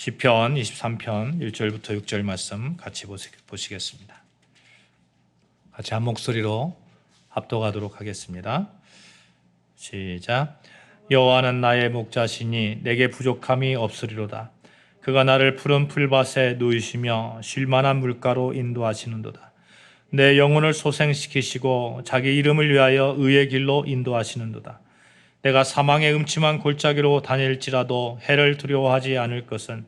시편 23편 1절부터 6절 말씀 같이 보시겠습니다. 같이 한 목소리로 합독하도록 하겠습니다. 시작. 여호와는 나의 목자시니 내게 부족함이 없으리로다. 그가 나를 푸른 풀밭에 누이시며 쉴만한 물가로 인도하시는도다. 내 영혼을 소생시키시고 자기 이름을 위하여 의의 길로 인도하시는도다. 내가 사망의 음침한 골짜기로 다닐지라도 해를 두려워하지 않을 것은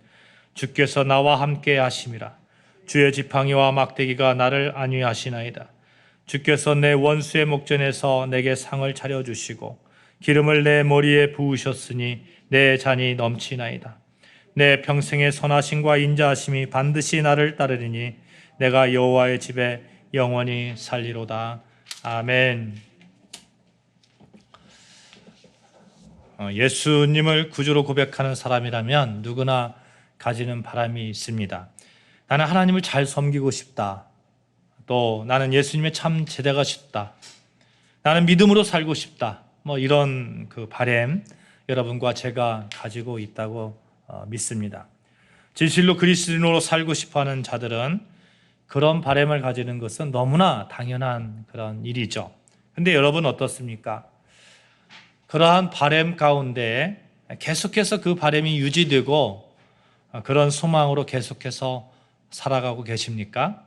주께서 나와 함께 하심이라. 주의 지팡이와 막대기가 나를 안위하시나이다. 주께서 내 원수의 목전에서 내게 상을 차려주시고 기름을 내 머리에 부으셨으니 내 잔이 넘치나이다. 내 평생의 선하심과 인자하심이 반드시 나를 따르리니 내가 여호와의 집에 영원히 살리로다. 아멘. 예수님을 구주로 고백하는 사람이라면 누구나 가지는 바람이 있습니다. 나는 하나님을 잘 섬기고 싶다. 또 나는 예수님의 참 제자가 싶다. 나는 믿음으로 살고 싶다. 이런 그 바람 여러분과 제가 가지고 있다고 믿습니다. 진실로 그리스도인으로 살고 싶어하는 자들은 그런 바람을 가지는 것은 너무나 당연한 그런 일이죠. 근데 여러분 어떻습니까? 그러한 바람 가운데 계속해서 그 바람이 유지되고 그런 소망으로 계속해서 살아가고 계십니까?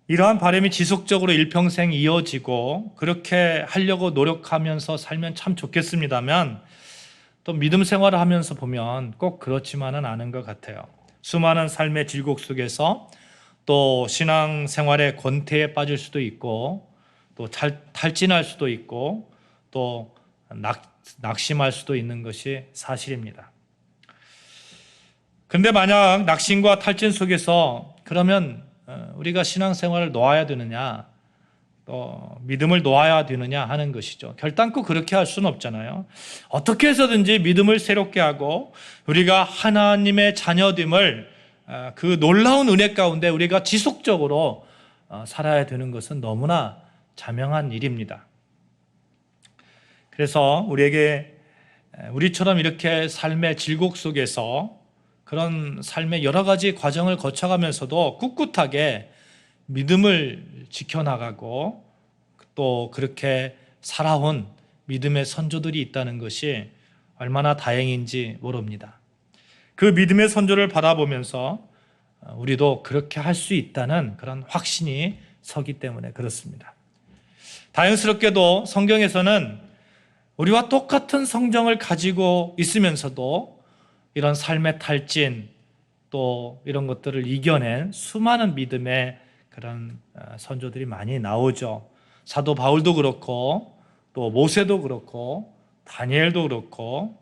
이러한 바람이 지속적으로 일평생 이어지고 그렇게 하려고 노력하면서 살면 참 좋겠습니다만 또 믿음 생활을 하면서 보면 꼭 그렇지만은 않은 것 같아요. 수많은 삶의 질곡 속에서 또 신앙 생활의 권태에 빠질 수도 있고 또 탈진할 수도 있고 또 낙심할 수도 있는 것이 사실입니다. 그런데 만약 낙심과 탈진 속에서 그러면 우리가 신앙생활을 놓아야 되느냐 또 믿음을 놓아야 되느냐 하는 것이죠. 결단코 그렇게 할 수는 없잖아요. 어떻게 해서든지 믿음을 새롭게 하고 우리가 하나님의 자녀됨을 그 놀라운 은혜 가운데 우리가 지속적으로 살아야 되는 것은 너무나 자명한 일입니다. 그래서 우리처럼 이렇게 삶의 질곡 속에서 그런 삶의 여러 가지 과정을 거쳐가면서도 꿋꿋하게 믿음을 지켜나가고 또 그렇게 살아온 믿음의 선조들이 있다는 것이 얼마나 다행인지 모릅니다. 그 믿음의 선조를 바라보면서 우리도 그렇게 할 수 있다는 그런 확신이 서기 때문에 그렇습니다. 다행스럽게도 성경에서는 우리와 똑같은 성정을 가지고 있으면서도 이런 삶의 탈진 또 이런 것들을 이겨낸 수많은 믿음의 그런 선조들이 많이 나오죠. 사도 바울도 그렇고 또 모세도 그렇고 다니엘도 그렇고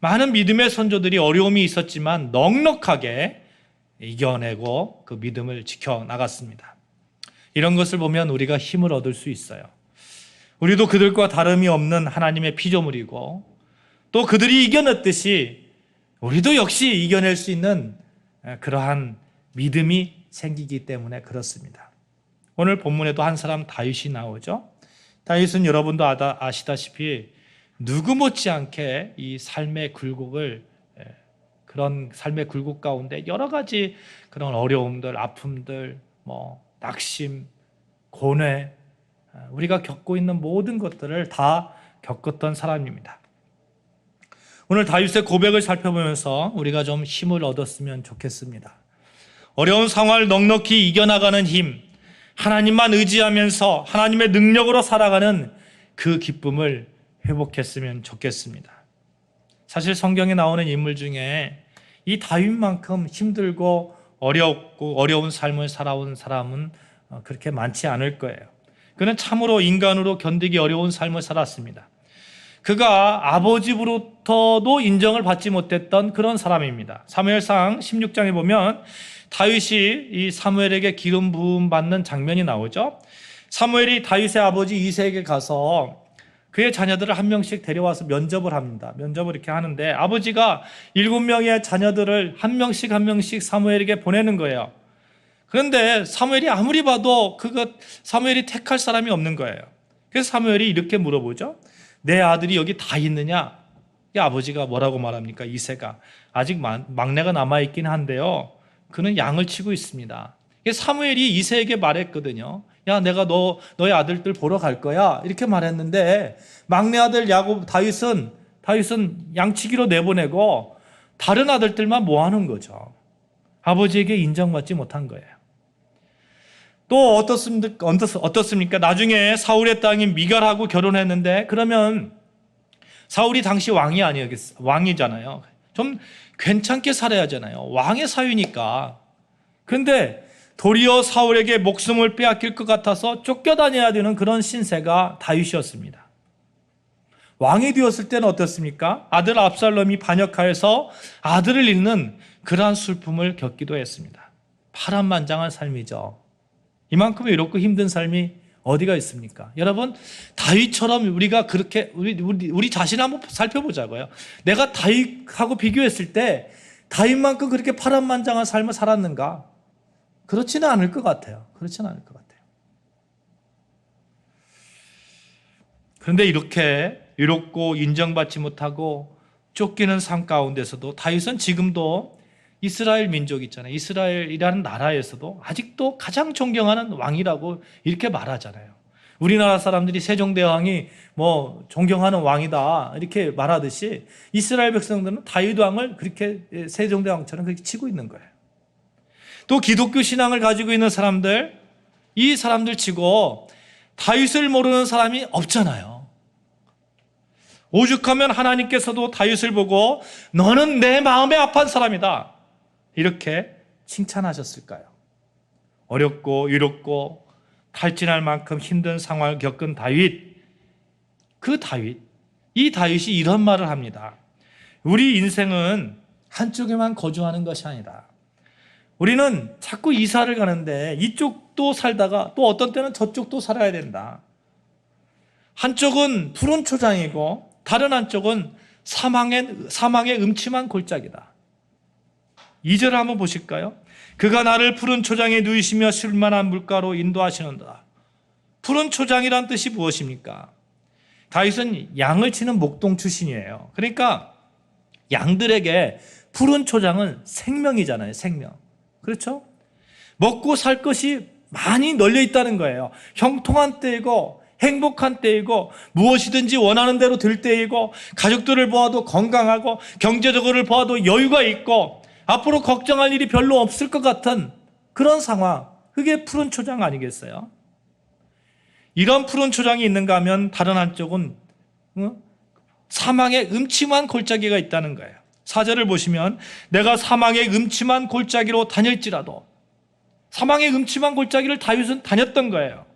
많은 믿음의 선조들이 어려움이 있었지만 넉넉하게 이겨내고 그 믿음을 지켜나갔습니다. 이런 것을 보면 우리가 힘을 얻을 수 있어요. 우리도 그들과 다름이 없는 하나님의 피조물이고 또 그들이 이겨냈듯이 우리도 역시 이겨낼 수 있는 그러한 믿음이 생기기 때문에 그렇습니다. 오늘 본문에도 한 사람 다윗이 나오죠. 다윗은 여러분도 아시다시피 누구 못지않게 이 삶의 굴곡을 그런 삶의 굴곡 가운데 여러 가지 그런 어려움들, 아픔들, 낙심, 고뇌 우리가 겪고 있는 모든 것들을 다 겪었던 사람입니다. 오늘 다윗의 고백을 살펴보면서 우리가 좀 힘을 얻었으면 좋겠습니다. 어려운 상황을 넉넉히 이겨나가는 힘, 하나님만 의지하면서 하나님의 능력으로 살아가는 그 기쁨을 회복했으면 좋겠습니다. 사실 성경에 나오는 인물 중에 이 다윗만큼 힘들고 어려운 삶을 살아온 사람은 그렇게 많지 않을 거예요. 그는 참으로 인간으로 견디기 어려운 삶을 살았습니다. 그가 아버지로부터도 인정을 받지 못했던 그런 사람입니다. 사무엘상 16장에 보면 다윗이 이 사무엘에게 기름 부음 받는 장면이 나오죠. 사무엘이 다윗의 아버지 이새에게 가서 그의 자녀들을 한 명씩 데려와서 면접을 합니다. 면접을 이렇게 하는데 아버지가 7명의 자녀들을 한 명씩 사무엘에게 보내는 거예요. 그런데 사무엘이 아무리 봐도 사무엘이 택할 사람이 없는 거예요. 그래서 사무엘이 이렇게 물어보죠. 내 아들이 여기 다 있느냐? 이 아버지가 뭐라고 말합니까? 이새가 아직 막내가 남아있긴 한데요, 그는 양을 치고 있습니다. 사무엘이 이새에게 말했거든요. 야, 내가 너의 아들들 보러 갈 거야, 이렇게 말했는데 막내 아들 다윗은 양치기로 내보내고 다른 아들들만 모아놓은 거죠. 아버지에게 인정받지 못한 거예요. 또 어떻습니까? 나중에 사울의 땅인 미갈하고 결혼했는데, 그러면 사울이 당시 왕이잖아요. 좀 괜찮게 살아야 하잖아요. 왕의 사위니까. 그런데 도리어 사울에게 목숨을 빼앗길 것 같아서 쫓겨다녀야 되는 그런 신세가 다윗이었습니다. 왕이 되었을 때는 어떻습니까? 아들 압살롬이 반역하여서 아들을 잃는 그러한 슬픔을 겪기도 했습니다. 파란만장한 삶이죠. 이만큼 외롭고 힘든 삶이 어디가 있습니까? 여러분, 다윗처럼 우리가 그렇게 우리 자신 한번 살펴보자고요. 내가 다윗하고 비교했을 때 다윗만큼 그렇게 파란만장한 삶을 살았는가? 그렇지는 않을 것 같아요. 그런데 이렇게 외롭고 인정받지 못하고 쫓기는 삶 가운데서도 다윗은 지금도 이스라엘 민족 있잖아요. 이스라엘이라는 나라에서도 아직도 가장 존경하는 왕이라고 이렇게 말하잖아요. 우리나라 사람들이 세종대왕이 존경하는 왕이다 이렇게 말하듯이 이스라엘 백성들은 다윗 왕을 그렇게 세종대왕처럼 그렇게 치고 있는 거예요. 또 기독교 신앙을 가지고 있는 사람들, 이 사람들 치고 다윗을 모르는 사람이 없잖아요. 오죽하면 하나님께서도 다윗을 보고 너는 내 마음에 합한 사람이다 이렇게 칭찬하셨을까요? 어렵고 외롭고 탈진할 만큼 힘든 상황을 겪은 이 다윗이 이런 말을 합니다. 우리 인생은 한쪽에만 거주하는 것이 아니다. 우리는 자꾸 이사를 가는데 이쪽도 살다가 또 어떤 때는 저쪽도 살아야 된다. 한쪽은 푸른 초장이고 다른 한쪽은 사망의 음침한 골짜기다. 2절을 한번 보실까요? 그가 나를 푸른 초장에 누이시며 쉴만한 물가로 인도하시는도다. 푸른 초장이란 뜻이 무엇입니까? 다윗은 양을 치는 목동 출신이에요. 그러니까 양들에게 푸른 초장은 생명이잖아요. 생명. 그렇죠? 먹고 살 것이 많이 널려 있다는 거예요. 형통한 때이고 행복한 때이고 무엇이든지 원하는 대로 될 때이고 가족들을 보아도 건강하고 경제적으로 보아도 여유가 있고 앞으로 걱정할 일이 별로 없을 것 같은 그런 상황, 그게 푸른 초장 아니겠어요? 이런 푸른 초장이 있는가 하면 다른 한쪽은 사망의 음침한 골짜기가 있다는 거예요. 4절을 보시면 내가 사망의 음침한 골짜기로 다닐지라도, 사망의 음침한 골짜기를 다윗은 다녔던 거예요.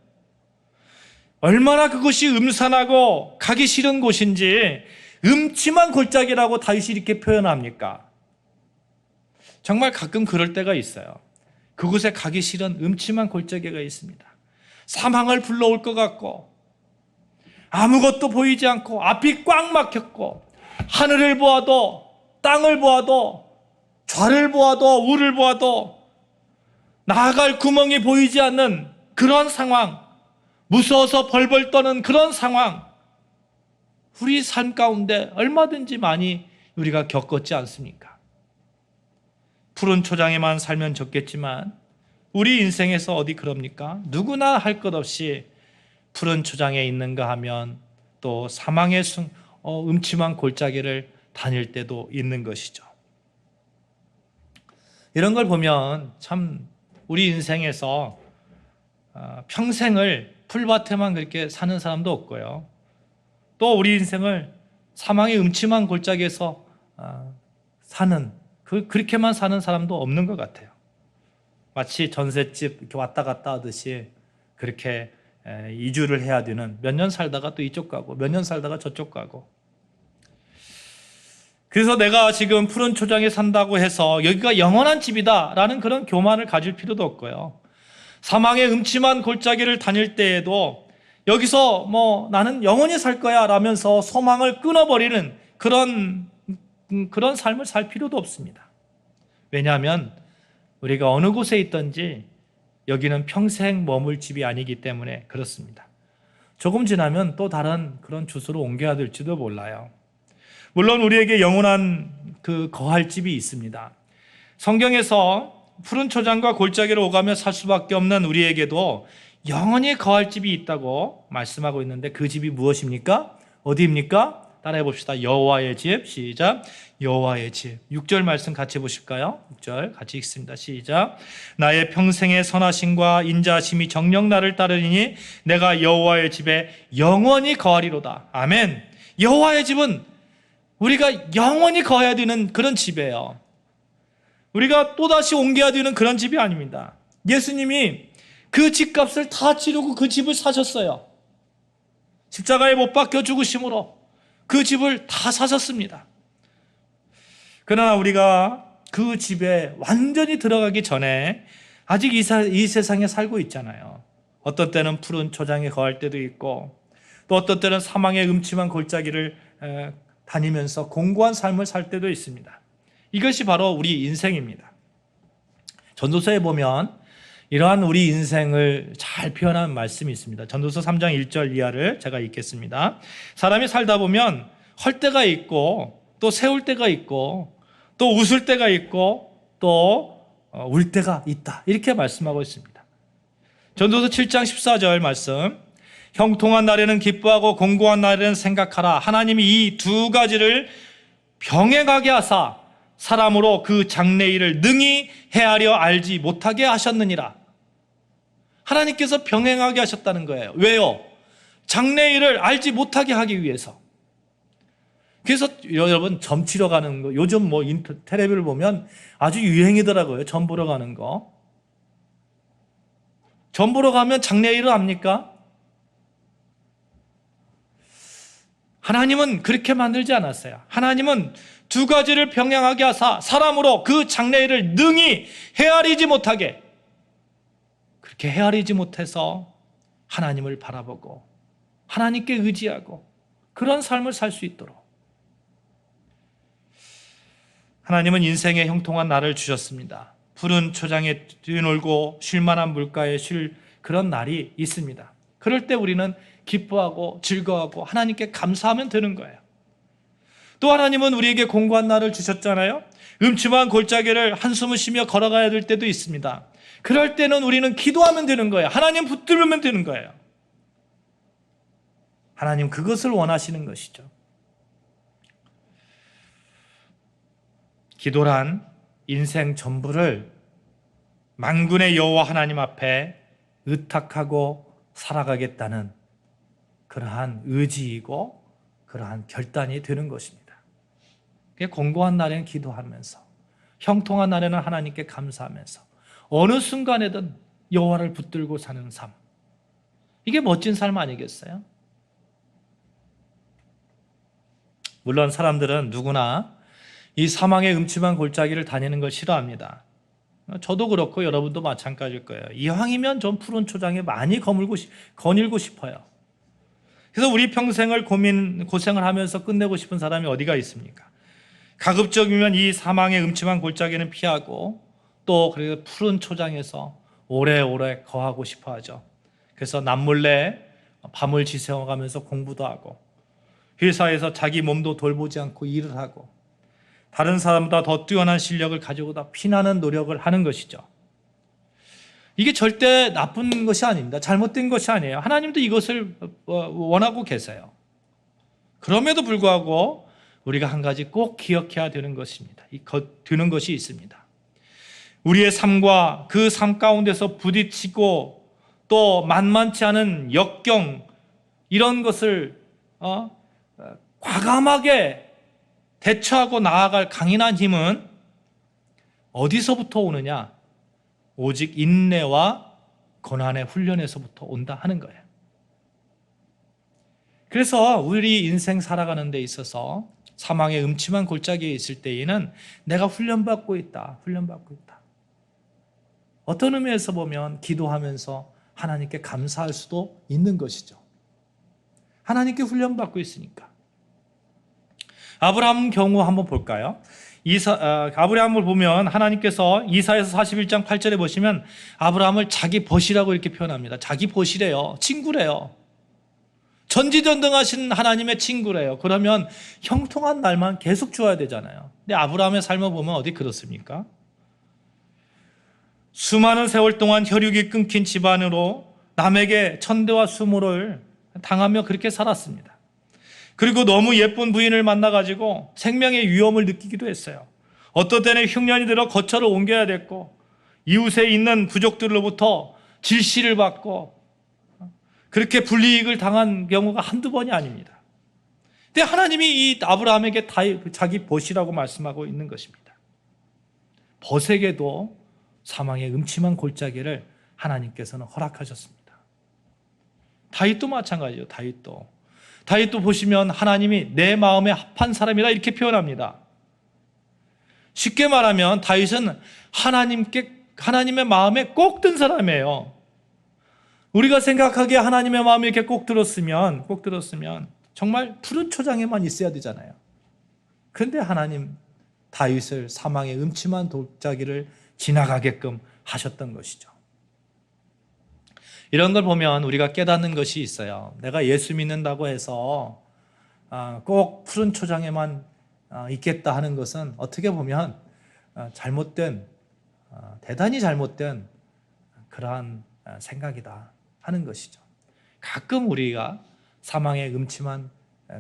얼마나 그것이 음산하고 가기 싫은 곳인지 음침한 골짜기라고 다윗이 이렇게 표현합니까? 정말 가끔 그럴 때가 있어요. 그곳에 가기 싫은 음침한 골짜기가 있습니다. 사망을 불러올 것 같고 아무것도 보이지 않고 앞이 꽉 막혔고 하늘을 보아도 땅을 보아도 좌를 보아도 우를 보아도 나아갈 구멍이 보이지 않는 그런 상황, 무서워서 벌벌 떠는 그런 상황, 우리 삶 가운데 얼마든지 많이 우리가 겪었지 않습니까? 푸른 초장에만 살면 좋겠지만 우리 인생에서 어디 그럽니까? 누구나 할 것 없이 푸른 초장에 있는가 하면 또 사망의 음침한 골짜기를 다닐 때도 있는 것이죠. 이런 걸 보면 참 우리 인생에서 평생을 풀밭에만 그렇게 사는 사람도 없고요. 또 우리 인생을 사망의 음침한 골짜기에서 그렇게만 사는 사람도 없는 것 같아요. 마치 전셋집 이렇게 왔다 갔다 하듯이 그렇게 이주를 해야 되는, 몇 년 살다가 또 이쪽 가고 몇 년 살다가 저쪽 가고. 그래서 내가 지금 푸른 초장에 산다고 해서 여기가 영원한 집이다라는 그런 교만을 가질 필요도 없고요. 사망의 음침한 골짜기를 다닐 때에도 여기서 나는 영원히 살 거야 라면서 소망을 끊어버리는 그런 삶을 살 필요도 없습니다. 왜냐하면 우리가 어느 곳에 있든지 여기는 평생 머물 집이 아니기 때문에 그렇습니다. 조금 지나면 또 다른 그런 주소로 옮겨야 될지도 몰라요. 물론 우리에게 영원한 그 거할 집이 있습니다. 성경에서 푸른 초장과 골짜기로 오가며 살 수밖에 없는 우리에게도 영원히 거할 집이 있다고 말씀하고 있는데 그 집이 무엇입니까? 어디입니까? 따라해 봅시다. 여호와의 집. 시작. 여호와의 집. 6절 말씀 같이 보실까요? 6절 같이 읽습니다. 시작. 나의 평생의 선하심과 인자심이 정녕 나를 따르니 내가 여호와의 집에 영원히 거하리로다. 아멘. 여호와의 집은 우리가 영원히 거해야 되는 그런 집이에요. 우리가 또다시 옮겨야 되는 그런 집이 아닙니다. 예수님이 그 집값을 다 치르고 그 집을 사셨어요. 십자가에 못 박혀 죽으심으로 그 집을 다 사셨습니다. 그러나 우리가 그 집에 완전히 들어가기 전에 아직 이 세상에 살고 있잖아요. 어떤 때는 푸른 초장에 거할 때도 있고 또 어떤 때는 사망의 음침한 골짜기를 다니면서 공고한 삶을 살 때도 있습니다. 이것이 바로 우리 인생입니다. 전도서에 보면 이러한 우리 인생을 잘 표현한 말씀이 있습니다. 전도서 3장 1절 이하를 제가 읽겠습니다. 사람이 살다 보면 헐 때가 있고 또 세울 때가 있고 또 웃을 때가 있고 또 울 때가 있다. 이렇게 말씀하고 있습니다. 전도서 7장 14절 말씀. 형통한 날에는 기뻐하고 공고한 날에는 생각하라. 하나님이 이 두 가지를 병행하게 하사 사람으로 그 장래일을 능히 헤아려 알지 못하게 하셨느니라. 하나님께서 병행하게 하셨다는 거예요. 왜요? 장래일을 알지 못하게 하기 위해서. 그래서 여러분 점 치러 가는 거, 요즘 뭐 텔레비를 보면 아주 유행이더라고요. 점 보러 가는 거. 점 보러 가면 장래일을 압니까? 하나님은 그렇게 만들지 않았어요. 하나님은 두 가지를 병행하게 하사 사람으로 그 장래일을 능히 헤아리지 못하게, 그렇게 헤아리지 못해서 하나님을 바라보고 하나님께 의지하고 그런 삶을 살 수 있도록 하나님은 인생의 형통한 날을 주셨습니다. 푸른 초장에 뛰놀고 쉴만한 물가에 쉴 그런 날이 있습니다. 그럴 때 우리는 기뻐하고 즐거워하고 하나님께 감사하면 되는 거예요. 또 하나님은 우리에게 공고한 날을 주셨잖아요. 음침한 골짜기를 한숨을 쉬며 걸어가야 될 때도 있습니다. 그럴 때는 우리는 기도하면 되는 거예요. 하나님 붙들면 되는 거예요. 하나님 그것을 원하시는 것이죠. 기도란 인생 전부를 만군의 여호와 하나님 앞에 의탁하고 살아가겠다는 그러한 의지이고 그러한 결단이 되는 것입니다. 공고한 날에는 기도하면서 형통한 날에는 하나님께 감사하면서 어느 순간에든 여호와를 붙들고 사는 삶, 이게 멋진 삶 아니겠어요? 물론 사람들은 누구나 이 사망의 음침한 골짜기를 다니는 걸 싫어합니다. 저도 그렇고 여러분도 마찬가지일 거예요. 이왕이면 좀 푸른 초장에 많이 거닐고 싶어요. 그래서 우리 평생을 고생을 하면서 끝내고 싶은 사람이 어디가 있습니까? 가급적이면 이 사망의 음침한 골짜기는 피하고 또 그래서 푸른 초장에서 오래오래 거하고 싶어 하죠. 그래서 남몰래 밤을 지새워가면서 공부도 하고 회사에서 자기 몸도 돌보지 않고 일을 하고 다른 사람보다 더 뛰어난 실력을 가지고다 피나는 노력을 하는 것이죠. 이게 절대 나쁜 것이 아닙니다. 잘못된 것이 아니에요. 하나님도 이것을 원하고 계세요. 그럼에도 불구하고 우리가 한 가지 꼭 기억해야 되는 것입니다. 되는 것이 있습니다. 우리의 삶과 그 삶 가운데서 부딪히고 또 만만치 않은 역경, 이런 것을 과감하게 대처하고 나아갈 강인한 힘은 어디서부터 오느냐? 오직 인내와 고난의 훈련에서부터 온다 하는 거예요. 그래서 우리 인생 살아가는 데 있어서 사망의 음침한 골짜기에 있을 때에는 내가 훈련받고 있다. 어떤 의미에서 보면 기도하면서 하나님께 감사할 수도 있는 것이죠. 하나님께 훈련받고 있으니까. 아브라함 경우 한번 볼까요? 아브라함을 보면 하나님께서 이사야서 41장 8절에 보시면 아브라함을 자기 벗이라고 이렇게 표현합니다. 자기 벗이래요. 친구래요. 전지전능하신 하나님의 친구래요. 그러면 형통한 날만 계속 주어야 되잖아요. 근데 아브라함의 삶을 보면 어디 그렇습니까? 수많은 세월 동안 혈육이 끊긴 집안으로 남에게 천대와 수모를 당하며 그렇게 살았습니다. 그리고 너무 예쁜 부인을 만나가지고 생명의 위험을 느끼기도 했어요. 어떤 때는 흉년이 들어 거처를 옮겨야 됐고, 이웃에 있는 부족들로부터 질시를 받고, 그렇게 불이익을 당한 경우가 한두 번이 아닙니다. 근데 하나님이 이 아브라함에게 자기 벗이라고 말씀하고 있는 것입니다. 벗에게도 사망의 음침한 골짜기를 하나님께서는 허락하셨습니다. 다윗도 마찬가지예요. 다윗도 보시면 하나님이 내 마음에 합한 사람이라 이렇게 표현합니다. 쉽게 말하면 다윗은 하나님의 마음에 꼭 든 사람이에요. 우리가 생각하기에 하나님의 마음이 이렇게 꼭 들었으면 정말 푸른 초장에만 있어야 되잖아요. 그런데 하나님 다윗을 사망의 음침한 골짜기를 지나가게끔 하셨던 것이죠. 이런 걸 보면 우리가 깨닫는 것이 있어요. 내가 예수 믿는다고 해서 꼭 푸른 초장에만 있겠다 하는 것은 어떻게 보면 대단히 잘못된 그러한 생각이다 하는 것이죠. 가끔 우리가 사망의 음침한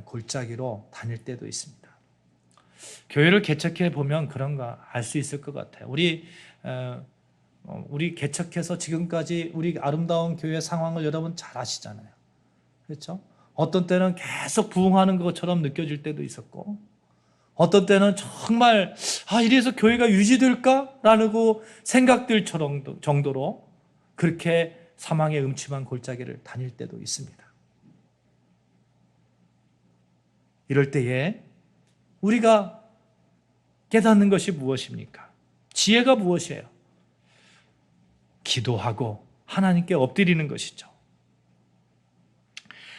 골짜기로 다닐 때도 있습니다. 교회를 개척해 보면 그런 거 알 수 있을 것 같아요. 우리 개척해서 지금까지 우리 아름다운 교회 상황을 여러분 잘 아시잖아요. 그렇죠? 어떤 때는 계속 부흥하는 것처럼 느껴질 때도 있었고, 어떤 때는 정말 이래서 교회가 유지될까라는 생각들 정도로 그렇게 사망의 음침한 골짜기를 다닐 때도 있습니다. 이럴 때에 우리가 깨닫는 것이 무엇입니까? 지혜가 무엇이에요? 기도하고 하나님께 엎드리는 것이죠.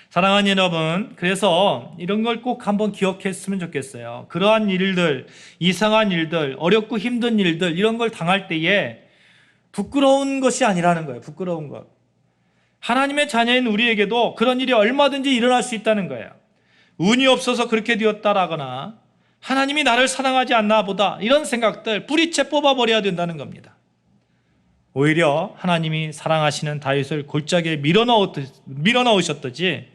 사랑하는 여러분, 그래서 이런 걸 꼭 한번 기억했으면 좋겠어요. 그러한 일들, 이상한 일들, 어렵고 힘든 일들, 이런 걸 당할 때에 부끄러운 것이 아니라는 거예요. 부끄러운 것. 하나님의 자녀인 우리에게도 그런 일이 얼마든지 일어날 수 있다는 거예요. 운이 없어서 그렇게 되었다라거나 하나님이 나를 사랑하지 않나 보다, 이런 생각들 뿌리채 뽑아버려야 된다는 겁니다. 오히려 하나님이 사랑하시는 다윗을 골짜기에 밀어넣으셨듯이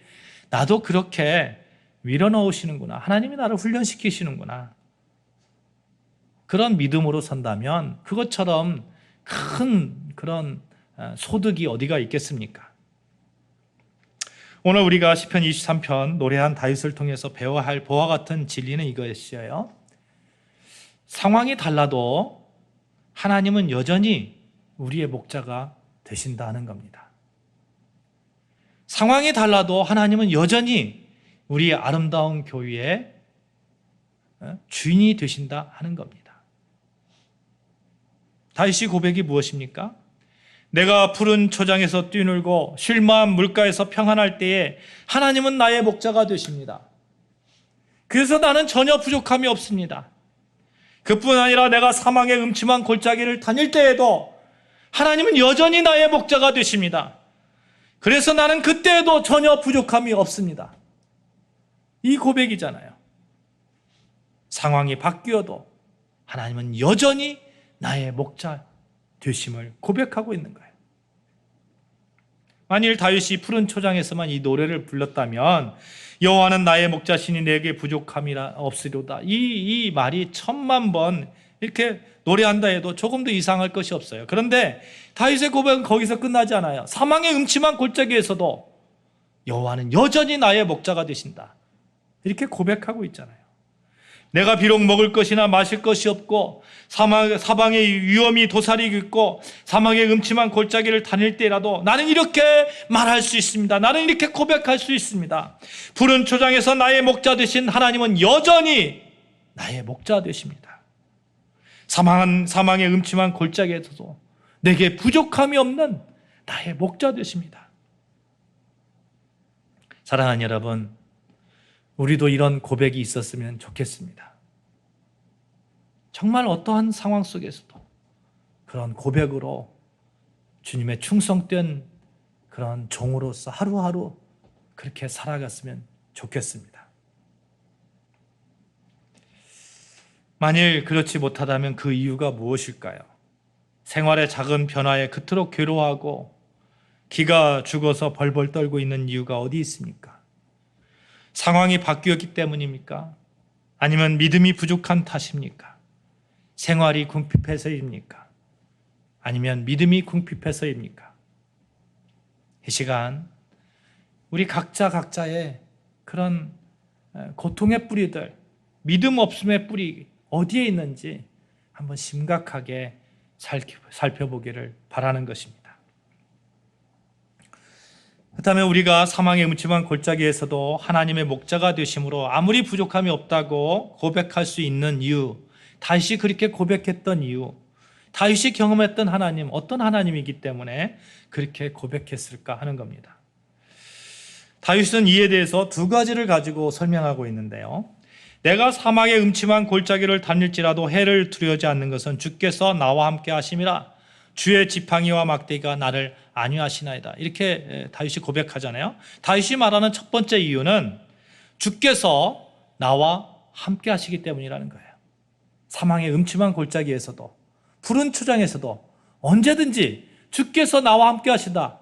나도 그렇게 밀어넣으시는구나, 하나님이 나를 훈련시키시는구나, 그런 믿음으로 선다면 그것처럼 큰 그런 소득이 어디가 있겠습니까? 오늘 우리가 시편 23편 노래한 다윗을 통해서 배워야 할 보와 같은 진리는 이것이에요. 상황이 달라도 하나님은 여전히 우리의 목자가 되신다는 겁니다. 상황이 달라도 하나님은 여전히 우리의 아름다운 교회의 주인이 되신다 하는 겁니다. 다윗의 고백이 무엇입니까? 내가 푸른 초장에서 뛰놀고 쉴만한 물가에서 평안할 때에 하나님은 나의 목자가 되십니다. 그래서 나는 전혀 부족함이 없습니다. 그뿐 아니라 내가 사망의 음침한 골짜기를 다닐 때에도 하나님은 여전히 나의 목자가 되십니다. 그래서 나는 그때에도 전혀 부족함이 없습니다. 이 고백이잖아요. 상황이 바뀌어도 하나님은 여전히 나의 목자 되심을 고백하고 있는 거예요. 만일 다윗이 푸른 초장에서만 이 노래를 불렀다면 여호와는 나의 목자시니 내게 부족함이 없으리로다, 이 말이 1000만 번 이렇게 노래한다 해도 조금도 이상할 것이 없어요. 그런데 다윗의 고백은 거기서 끝나지 않아요. 사망의 음침한 골짜기에서도 여호와는 여전히 나의 목자가 되신다, 이렇게 고백하고 있잖아요. 내가 비록 먹을 것이나 마실 것이 없고 사방의 위험이 도사리고 사망의 음침한 골짜기를 다닐 때라도 나는 이렇게 말할 수 있습니다. 나는 이렇게 고백할 수 있습니다. 푸른 초장에서 나의 목자 되신 하나님은 여전히 나의 목자 되십니다. 사망의 음침한 골짜기에서도 내게 부족함이 없는 나의 목자 되십니다. 사랑하는 여러분, 우리도 이런 고백이 있었으면 좋겠습니다. 정말 어떠한 상황 속에서도 그런 고백으로 주님의 충성된 그런 종으로서 하루하루 그렇게 살아갔으면 좋겠습니다. 만일 그렇지 못하다면 그 이유가 무엇일까요? 생활의 작은 변화에 그토록 괴로워하고 기가 죽어서 벌벌 떨고 있는 이유가 어디 있습니까? 상황이 바뀌었기 때문입니까? 아니면 믿음이 부족한 탓입니까? 생활이 궁핍해서입니까? 아니면 믿음이 궁핍해서입니까? 이 시간 우리 각자의 그런 고통의 뿌리들, 믿음 없음의 뿌리 어디에 있는지 한번 심각하게 살펴보기를 바라는 것입니다. 그렇다면 우리가 사망의 음침한 골짜기에서도 하나님의 목자가 되심으로 아무리 부족함이 없다고 고백할 수 있는 이유, 다윗이 그렇게 고백했던 이유, 다윗이 경험했던 하나님, 어떤 하나님이기 때문에 그렇게 고백했을까 하는 겁니다. 다윗은 이에 대해서 두 가지를 가지고 설명하고 있는데요. 내가 사망의 음침한 골짜기를 다닐지라도 해를 두려워하지 않는 것은 주께서 나와 함께 하심이라. 주의 지팡이와 막대기가 나를 안위하시나이다. 이렇게 다윗이 고백하잖아요. 다윗이 말하는 첫 번째 이유는 주께서 나와 함께 하시기 때문이라는 거예요. 사망의 음침한 골짜기에서도 푸른 초장에서도 언제든지 주께서 나와 함께 하시다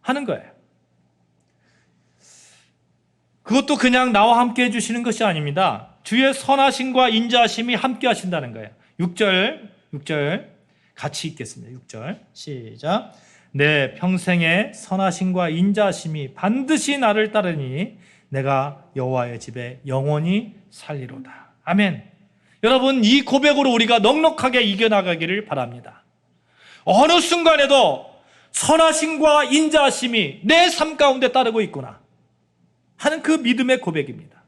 하는 거예요. 그것도 그냥 나와 함께 해주시는 것이 아닙니다. 주의 선하심과 인자하심이 함께 하신다는 거예요. 6절 같이 읽겠습니다. 6절 시작. 내 평생의 선하심과 인자하심이 반드시 나를 따르니 내가 여호와의 집에 영원히 살리로다. 아멘. 여러분, 이 고백으로 우리가 넉넉하게 이겨나가기를 바랍니다. 어느 순간에도 선하심과 인자하심이 내 삶 가운데 따르고 있구나 하는 그 믿음의 고백입니다.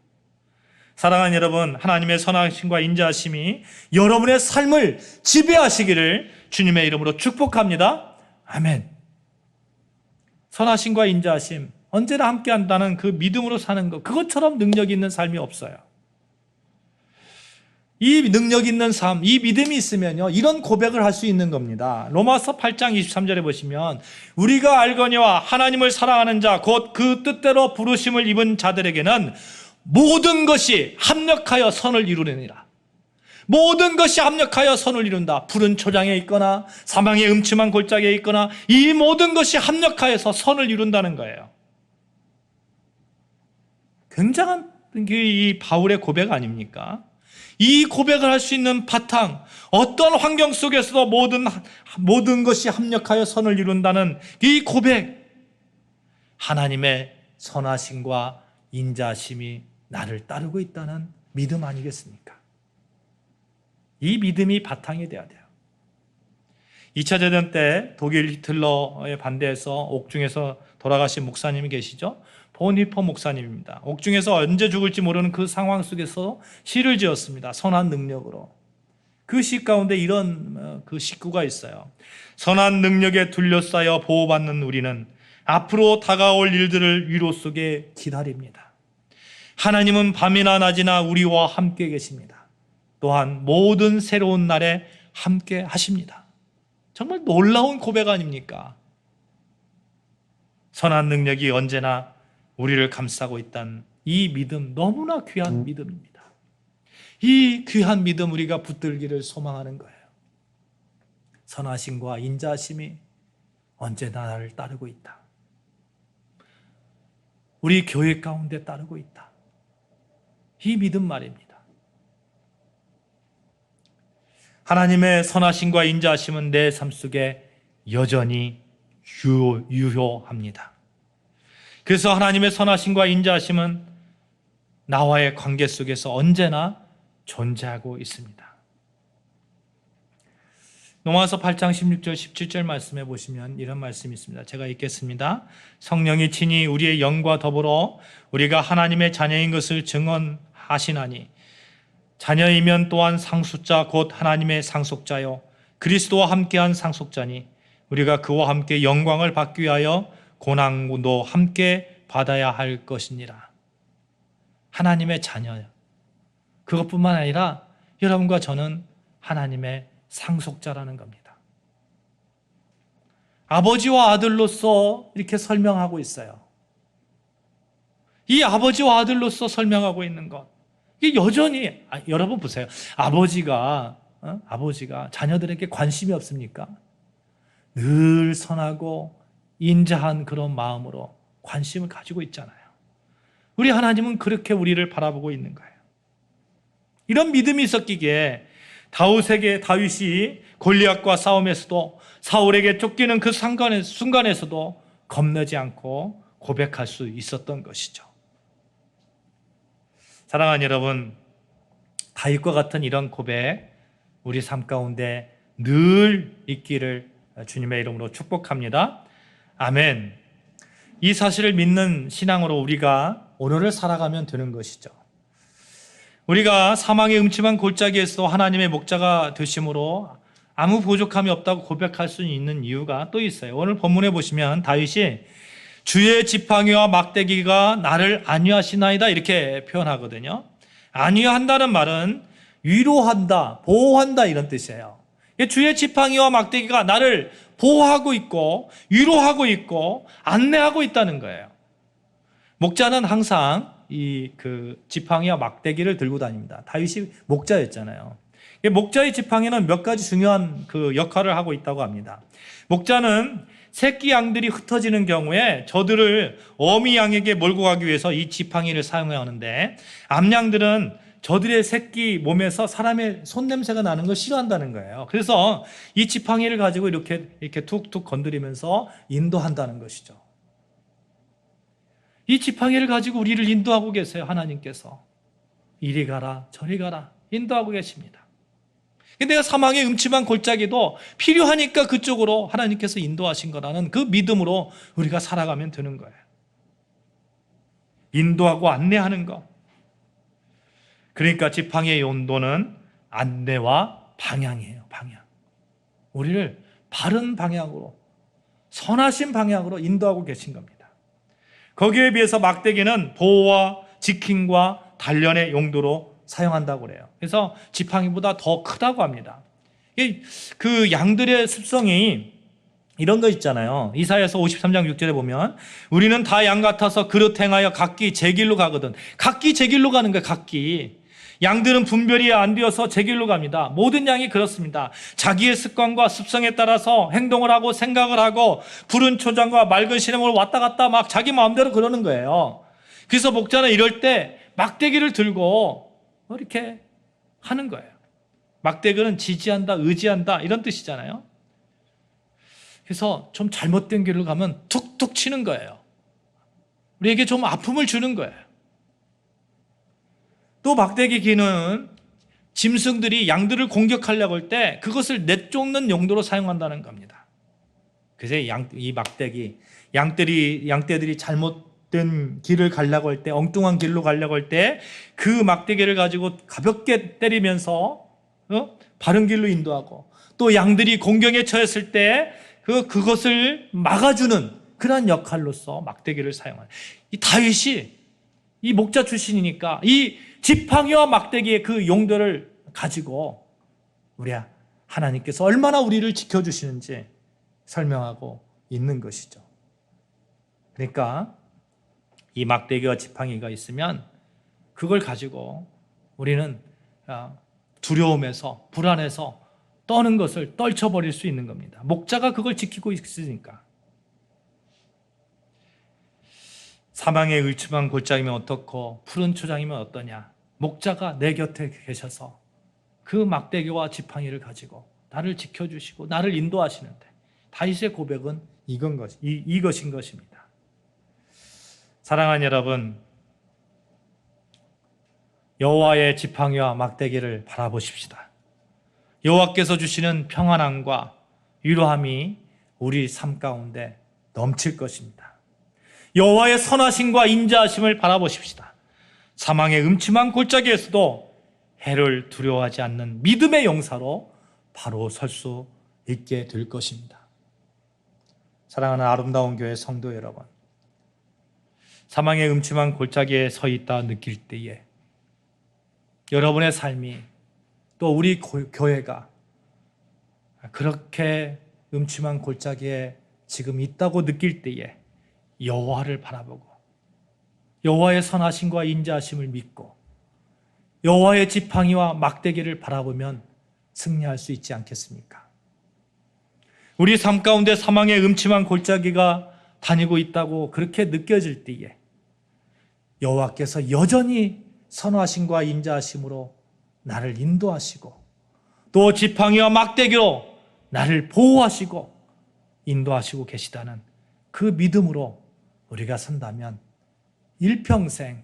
사랑하는 여러분, 하나님의 선하심과 인자하심이 여러분의 삶을 지배하시기를 주님의 이름으로 축복합니다. 아멘. 선하심과 인자하심 언제나 함께한다는 그 믿음으로 사는 것, 그것처럼 능력 있는 삶이 없어요. 이 능력 있는 삶, 이 믿음이 있으면요, 이런 고백을 할 수 있는 겁니다. 로마서 8장 23절에 보시면 우리가 알거니와 하나님을 사랑하는 자, 곧 그 뜻대로 부르심을 입은 자들에게는 모든 것이 합력하여 선을 이루느니라. 모든 것이 합력하여 선을 이룬다. 푸른 초장에 있거나 사망의 음침한 골짜기에 있거나 이 모든 것이 합력하여서 선을 이룬다는 거예요. 굉장한 이 바울의 고백 아닙니까? 이 고백을 할 수 있는 바탕, 어떤 환경 속에서도 모든 것이 합력하여 선을 이룬다는 이 고백, 하나님의 선하심과 인자심이 나를 따르고 있다는 믿음 아니겠습니까? 이 믿음이 바탕이 돼야 돼요. 2차 대전 때 독일 히틀러에 반대해서 옥중에서 돌아가신 목사님이 계시죠? 보니퍼 목사님입니다. 옥중에서 언제 죽을지 모르는 그 상황 속에서 시를 지었습니다. 선한 능력으로. 그 시 가운데 이런 그 식구가 있어요. 선한 능력에 둘러싸여 보호받는 우리는 앞으로 다가올 일들을 위로 속에 기다립니다. 하나님은 밤이나 낮이나 우리와 함께 계십니다. 또한 모든 새로운 날에 함께 하십니다. 정말 놀라운 고백 아닙니까? 선한 능력이 언제나 우리를 감싸고 있다는 이 믿음, 너무나 귀한 믿음입니다. 이 귀한 믿음 우리가 붙들기를 소망하는 거예요. 선하심과 인자심이 언제나 나를 따르고 있다. 우리 교회 가운데 따르고 있다. 이 믿음 말입니다. 하나님의 선하심과 인자하심은 내 삶 속에 여전히 유효합니다. 그래서 하나님의 선하심과 인자하심은 나와의 관계 속에서 언제나 존재하고 있습니다. 로마서 8장 16절 17절 말씀해 보시면 이런 말씀이 있습니다. 제가 읽겠습니다. 성령이 친히 우리의 영과 더불어 우리가 하나님의 자녀인 것을 증언하시나니 자녀이면 또한 상속자 곧 하나님의 상속자요 그리스도와 함께한 상속자니 우리가 그와 함께 영광을 받기 위하여 고난도 함께 받아야 할 것이니라. 하나님의 자녀요. 그것뿐만 아니라 여러분과 저는 하나님의 상속자라는 겁니다. 아버지와 아들로서 이렇게 설명하고 있어요. 이 아버지와 아들로서 설명하고 있는 것. 이게 여전히 여러분 보세요. 아버지가 자녀들에게 관심이 없습니까? 늘 선하고 인자한 그런 마음으로 관심을 가지고 있잖아요. 우리 하나님은 그렇게 우리를 바라보고 있는 거예요. 이런 믿음이 있었기에 다윗이 골리앗과 싸움에서도 사울에게 쫓기는 그 순간에서도 겁내지 않고 고백할 수 있었던 것이죠. 사랑하는 여러분, 다윗과 같은 이런 고백 우리 삶 가운데 늘 있기를 주님의 이름으로 축복합니다. 아멘. 이 사실을 믿는 신앙으로 우리가 오늘을 살아가면 되는 것이죠. 우리가 사망의 음침한 골짜기에서 하나님의 목자가 되심으로 아무 부족함이 없다고 고백할 수 있는 이유가 또 있어요. 오늘 본문에 보시면 다윗이 주의 지팡이와 막대기가 나를 안위하시나이다 이렇게 표현하거든요. 안위한다는 말은 위로한다, 보호한다 이런 뜻이에요. 주의 지팡이와 막대기가 나를 보호하고 있고 위로하고 있고 안내하고 있다는 거예요. 목자는 항상 그 지팡이와 막대기를 들고 다닙니다. 다윗이 목자였잖아요. 목자의 지팡이는 몇 가지 중요한 그 역할을 하고 있다고 합니다. 목자는 새끼 양들이 흩어지는 경우에 저들을 어미 양에게 몰고 가기 위해서 이 지팡이를 사용하는데, 암양들은 저들의 새끼 몸에서 사람의 손냄새가 나는 걸 싫어한다는 거예요. 그래서 이 지팡이를 가지고 이렇게 툭툭 건드리면서 인도한다는 것이죠. 이 지팡이를 가지고 우리를 인도하고 계세요. 하나님께서 이리 가라 저리 가라 인도하고 계십니다. 내가 사망의 음침한 골짜기도 필요하니까 그쪽으로 하나님께서 인도하신 거라는 그 믿음으로 우리가 살아가면 되는 거예요. 인도하고 안내하는 것. 그러니까 지팡이의 용도는 안내와 방향이에요. 방향. 우리를 바른 방향으로, 선하신 방향으로 인도하고 계신 겁니다. 거기에 비해서 막대기는 보호와 지킴과 단련의 용도로 사용한다고 그래요. 그래서 지팡이보다 더 크다고 합니다. 그 양들의 습성이 이런 거 있잖아요. 이사야서 53장 6절에 보면 우리는 다 양 같아서 그릇 행하여 각기 제 길로 가거든. 각기 제 길로 가는 거예요. 각기. 양들은 분별이 안 되어서 제 길로 갑니다. 모든 양이 그렇습니다. 자기의 습관과 습성에 따라서 행동을 하고 생각을 하고 푸른 초장과 맑은 시냇물을 왔다 갔다 막 자기 마음대로 그러는 거예요. 그래서 목자는 이럴 때 막대기를 들고 이렇게 하는 거예요. 막대기는 지지한다, 의지한다 이런 뜻이잖아요. 그래서 좀 잘못된 길로 가면 툭툭 치는 거예요. 우리에게 좀 아픔을 주는 거예요. 또 막대기 기는 짐승들이 양들을 공격하려고 할 때 그것을 내쫓는 용도로 사용한다는 겁니다. 그래서 이 막대기, 양떼들이 잘못된 길을 가려고 할 때, 엉뚱한 길로 가려고 할 때 그 막대기를 가지고 가볍게 때리면서 바른 길로 인도하고, 또 양들이 공경에 처했을 때 그것을 막아주는 그런 역할로서 막대기를 사용하는. 이 다윗이 이 목자 출신이니까 이 지팡이와 막대기의 그 용도를 가지고 우리 하나님께서 얼마나 우리를 지켜주시는지 설명하고 있는 것이죠. 그러니까 이 막대기와 지팡이가 있으면 그걸 가지고 우리는 두려움에서, 불안해서 떠는 것을 떨쳐버릴 수 있는 겁니다. 목자가 그걸 지키고 있으니까. 사망의 을침한 골짜기면 어떻고 푸른 초장이면 어떠냐. 목자가 내 곁에 계셔서 그 막대기와 지팡이를 가지고 나를 지켜주시고 나를 인도하시는데, 다윗의 고백은 이것인 것입니다. 사랑하는 여러분, 여호와의 지팡이와 막대기를 바라보십시다. 여호와께서 주시는 평안함과 위로함이 우리 삶 가운데 넘칠 것입니다. 여호와의 선하심과 인자하심을 바라보십시다. 사망의 음침한 골짜기에서도 해를 두려워하지 않는 믿음의 용사로 바로 설 수 있게 될 것입니다. 사랑하는 아름다운 교회 성도 여러분, 사망의 음침한 골짜기에 서 있다 느낄 때에 여러분의 삶이, 또 우리 교회가 그렇게 음침한 골짜기에 지금 있다고 느낄 때에 여호와를 바라보고 여호와의 선하심과 인자하심을 믿고 여호와의 지팡이와 막대기를 바라보면 승리할 수 있지 않겠습니까? 우리 삶 가운데 사망의 음침한 골짜기가 다니고 있다고 그렇게 느껴질 때에 여호와께서 여전히 선하심과 인자하심으로 나를 인도하시고 또 지팡이와 막대기로 나를 보호하시고 인도하시고 계시다는 그 믿음으로 우리가 선다면 일평생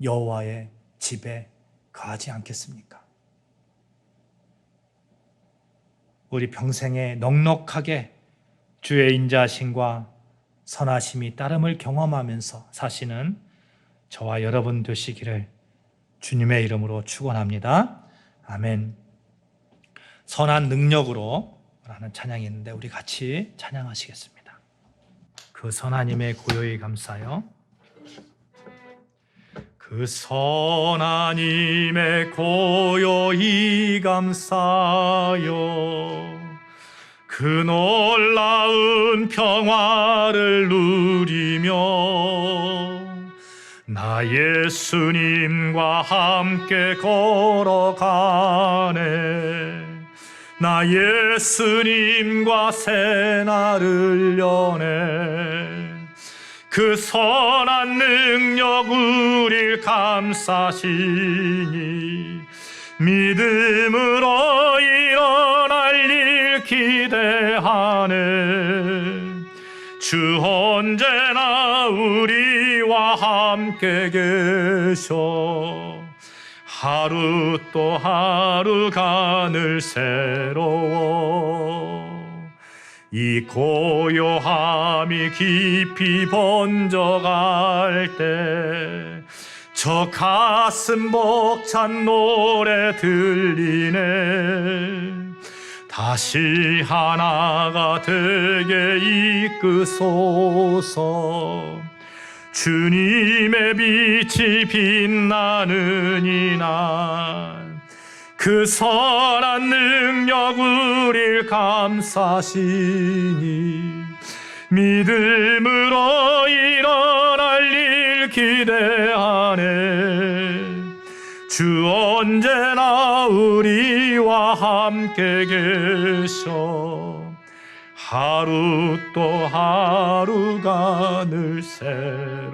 여호와의 집에 거하지 않겠습니까? 우리 평생에 넉넉하게 주의 인자하심과 선하심이 따름을 경험하면서 사시는 저와 여러분 되시기를 주님의 이름으로 축원합니다. 아멘. 선한 능력으로 라는 찬양이 있는데 우리 같이 찬양하시겠습니다. 그 선하님의 고요히 감사요. 그 선하님의 고요히 감사요. 그 놀라운 평화를 누리며 나 예수님과 함께 걸어가네. 나 예수님과 새날을 여네. 그 선한 능력 우릴 감싸시니 믿음으로 일어날 일 기대하네. 주 언제나 우리와 함께 계셔. 하루 또 하루가 늘 새로워. 이 고요함이 깊이 번져갈 때 저 가슴 벅찬 노래 들리네. 다시 하나가 되게 이끄소서. 주님의 빛이 빛나는 이날 그 선한 능력 우릴 감싸시니 믿음으로 일어날 일 기대하네. 주 언제나 우리와 함께 계셔. 하루 또 하루가 늘 새로워.